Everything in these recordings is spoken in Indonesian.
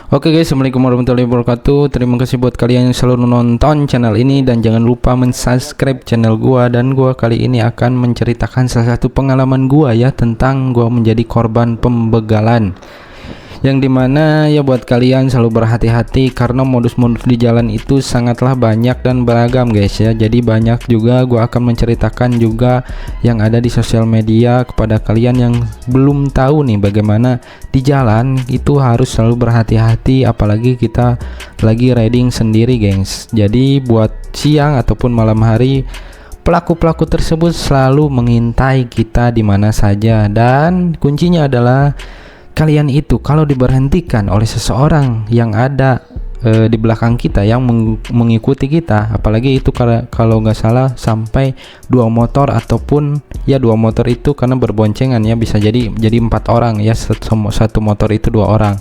Oke guys, assalamualaikum warahmatullahi wabarakatuh. Terima kasih buat kalian yang selalu nonton channel ini dan jangan lupa mensubscribe channel gua. Dan gua kali ini akan menceritakan salah satu pengalaman gua ya, tentang gua menjadi korban pembegalan. Yang dimana ya buat kalian selalu berhati-hati karena modus-modus di jalan itu sangatlah banyak dan beragam guys ya. Jadi banyak juga gua akan menceritakan juga yang ada di sosial media kepada kalian yang belum tahu nih bagaimana di jalan itu harus selalu berhati-hati, apalagi kita lagi riding sendiri gengs. Jadi buat siang ataupun malam hari pelaku-pelaku tersebut selalu mengintai kita di mana saja, dan kuncinya adalah kalian itu kalau diberhentikan oleh seseorang yang ada di belakang kita yang mengikuti kita, apalagi itu kalau nggak salah sampai 2 motor ataupun ya 2 motor itu karena berboncengan ya, bisa jadi 4 orang ya, satu motor itu 2 orang.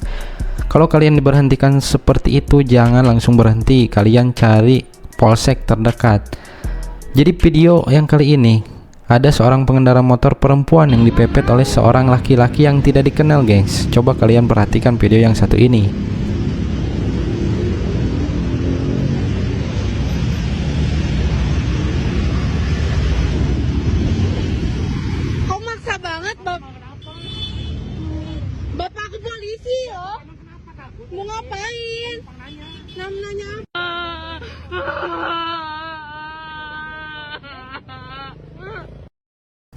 Kalau kalian diberhentikan seperti itu jangan langsung berhenti, kalian cari polsek terdekat. Jadi video yang kali ini ada seorang pengendara motor perempuan yang dipepet oleh seorang laki-laki yang tidak dikenal gengs. Coba kalian perhatikan video yang satu ini. Kok maksa banget Bapak aku polisi ya. Mau ngapain? Nanya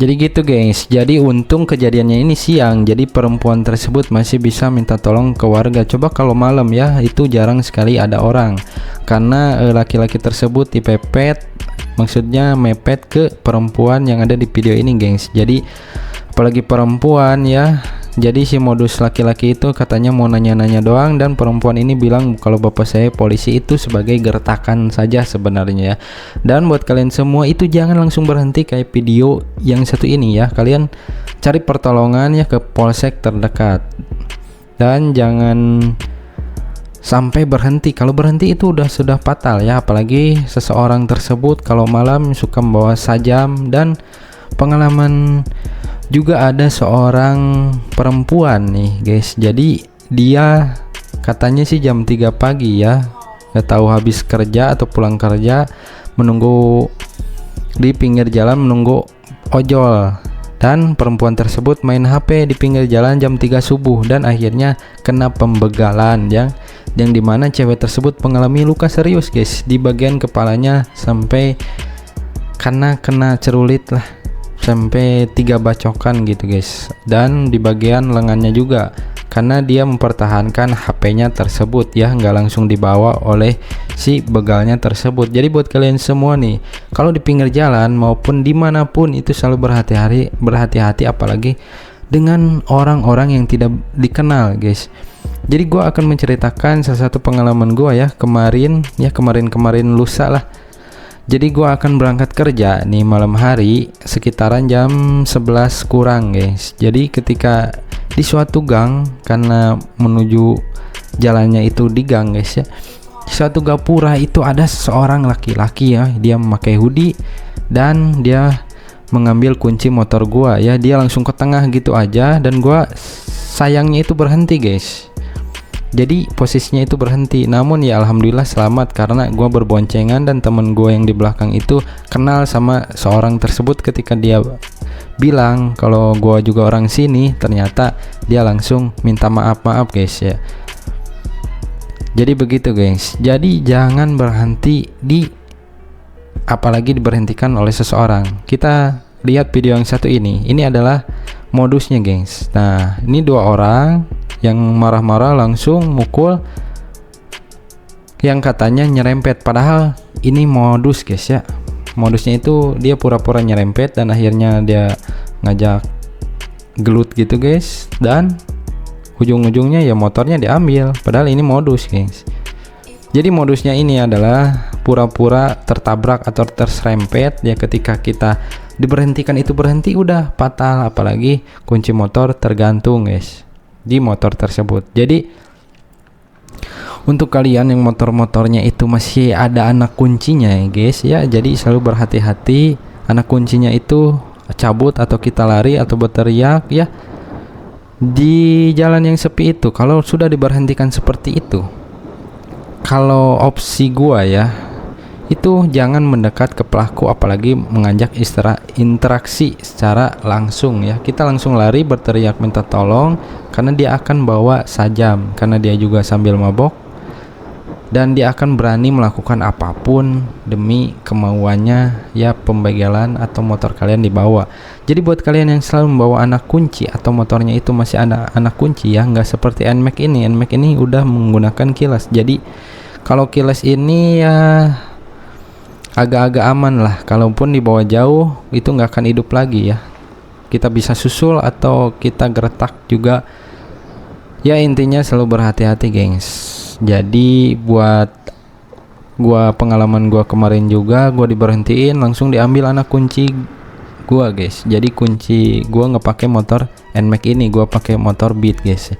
Jadi gitu guys, jadi untung kejadiannya ini siang, jadi perempuan tersebut masih bisa minta tolong ke warga. Coba kalau malam ya, itu jarang sekali ada orang, karena laki-laki tersebut dipepet, maksudnya mepet ke perempuan yang ada di video ini gengs. Jadi apalagi perempuan ya, jadi si modus laki-laki itu katanya mau nanya-nanya doang, dan perempuan ini bilang kalau bapak saya polisi itu sebagai gertakan saja sebenarnya ya. Dan buat kalian semua itu jangan langsung berhenti kayak video yang satu ini ya, kalian cari pertolongan ya ke polsek terdekat, dan jangan sampai berhenti. Kalau berhenti itu sudah fatal ya, apalagi seseorang tersebut kalau malam suka membawa sajam. Dan pengalaman juga ada seorang perempuan nih guys, jadi dia katanya sih jam 3 pagi ya, gak tahu habis kerja atau pulang kerja, menunggu di pinggir jalan menunggu ojol, dan perempuan tersebut main HP di pinggir jalan jam 3 subuh dan akhirnya kena pembegalan yang dimana cewek tersebut mengalami luka serius guys di bagian kepalanya, sampai karena kena cerulit lah sampai 3 bacokan gitu guys, dan di bagian lengannya juga karena dia mempertahankan HP-nya tersebut ya, nggak langsung dibawa oleh si begalnya tersebut. Jadi buat kalian semua nih, kalau di pinggir jalan maupun dimanapun itu selalu berhati-hati apalagi dengan orang-orang yang tidak dikenal guys. Jadi gua akan menceritakan salah satu pengalaman gua ya kemarin lusa lah. Jadi gua akan berangkat kerja nih malam hari sekitaran jam 11 kurang guys. Jadi ketika di suatu gang, karena menuju jalannya itu di gang guys ya, di suatu gapura itu ada seorang laki-laki ya, dia memakai hoodie dan dia mengambil kunci motor gua ya, dia langsung ke tengah gitu aja, dan gua sayangnya itu berhenti guys. Jadi posisinya itu berhenti, namun ya alhamdulillah selamat karena gua berboncengan dan temen gua yang di belakang itu kenal sama seorang tersebut. Ketika dia bilang kalau gua juga orang sini, ternyata dia langsung minta maaf guys ya. Jadi begitu guys, jadi jangan berhenti apalagi diberhentikan oleh seseorang. Kita lihat video yang satu ini adalah modusnya gengs. Nah ini 2 orang yang marah-marah langsung mukul yang katanya nyerempet, padahal ini modus guys ya. Modusnya itu dia pura-pura nyerempet dan akhirnya dia ngajak gelut gitu guys, dan ujung-ujungnya ya motornya diambil, padahal ini modus guys. Jadi modusnya ini adalah pura-pura tertabrak atau terserempet ya, ketika kita diberhentikan itu berhenti udah fatal, apalagi kunci motor tergantung guys di motor tersebut. Jadi untuk kalian yang motor-motornya itu masih ada anak kuncinya ya guys ya, jadi selalu berhati-hati, anak kuncinya itu cabut atau kita lari atau berteriak ya, Di jalan yang sepi itu kalau sudah diberhentikan seperti itu, kalau opsi gua ya, itu jangan mendekat ke pelaku apalagi mengajak interaksi secara langsung ya. Kita langsung lari berteriak minta tolong karena dia akan bawa sajam, karena dia juga sambil mabok dan dia akan berani melakukan apapun demi kemauannya ya, pembegalan atau motor kalian dibawa. Jadi buat kalian yang selalu membawa anak kunci atau motornya itu masih ada anak kunci ya, nggak seperti NMAX ini. NMAX ini udah menggunakan keyless. Jadi kalau keyless ini ya agak-agak aman lah, kalaupun dibawa jauh itu nggak akan hidup lagi ya. Kita bisa susul atau kita geretak juga ya, intinya selalu berhati-hati gengs. Jadi buat gua, pengalaman gua kemarin juga, gua diberhentiin langsung diambil anak kunci gua guys. Jadi kunci gua nggak pakai motor NMAX ini, gua pakai motor Beat guys,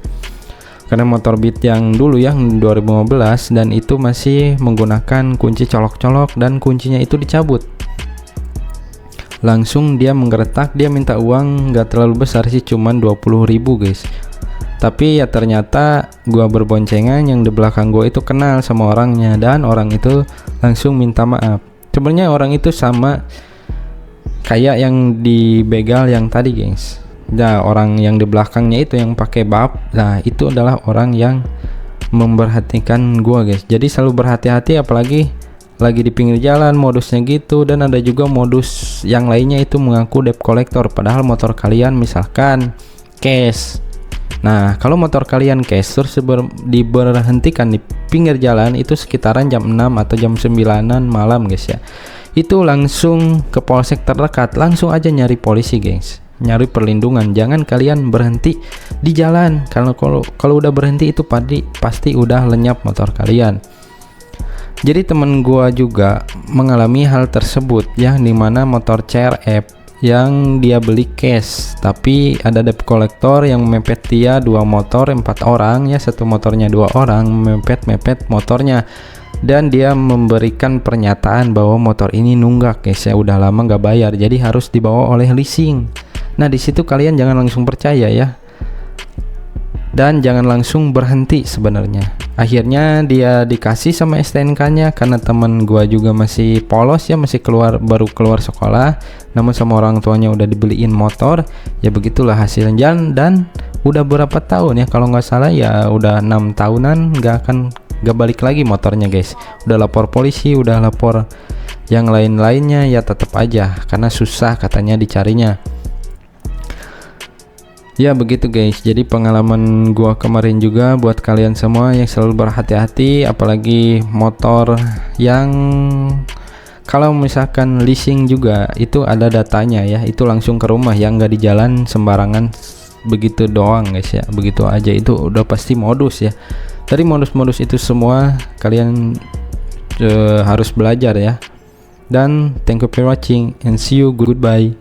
karena motor Beat yang dulu yang 2015 dan itu masih menggunakan kunci colok-colok dan kuncinya itu dicabut. Langsung dia menggeretak, dia minta uang nggak terlalu besar sih, cuman 20.000 guys. Tapi ya ternyata gua berboncengan, yang di belakang gua itu kenal sama orangnya dan orang itu langsung minta maaf. Sebenarnya orang itu sama kayak yang dibegal yang tadi gengs. Nah, orang yang di belakangnya itu yang pakai bab, nah itu adalah orang yang memperhatikan gua guys. Jadi selalu berhati-hati apalagi lagi di pinggir jalan modusnya gitu. Dan ada juga modus yang lainnya itu mengaku debt collector padahal motor kalian misalkan cash. Nah kalau motor kalian cash terus diberhentikan di pinggir jalan itu sekitaran jam 6 atau jam 9-an malam guys ya, itu langsung ke polsek terdekat, langsung aja nyari polisi gengs, nyari perlindungan. Jangan kalian berhenti di jalan, kalau udah berhenti itu pasti udah lenyap motor kalian. Jadi temen gua juga mengalami hal tersebut ya, dimana motor CRF yang dia beli cash, tapi ada debt collector yang mepet dia 2 motor 4 orang ya, satu motornya 2 orang mepet motornya, dan dia memberikan pernyataan bahwa motor ini nunggak guys ya, udah lama nggak bayar, jadi harus dibawa oleh leasing. Nah di situ kalian jangan langsung percaya ya, dan jangan langsung berhenti sebenarnya. Akhirnya dia dikasih sama STNK-nya karena teman gua juga masih polos ya, masih baru keluar sekolah, namun sama orang tuanya udah dibeliin motor. Ya begitulah hasilnya, dan udah berapa tahun ya, kalau nggak salah ya udah 6 tahunan nggak balik lagi motornya guys. Udah lapor polisi, udah lapor yang lain-lainnya, ya tetap aja karena susah katanya dicarinya. Ya begitu guys, jadi pengalaman gua kemarin juga buat kalian semua yang selalu berhati-hati, apalagi motor yang kalau misalkan leasing juga itu ada datanya ya, itu langsung ke rumah ya, nggak di jalan sembarangan begitu doang guys ya, begitu aja itu udah pasti modus ya. Dari modus-modus itu semua kalian harus belajar ya. Dan thank you for watching and see you, goodbye.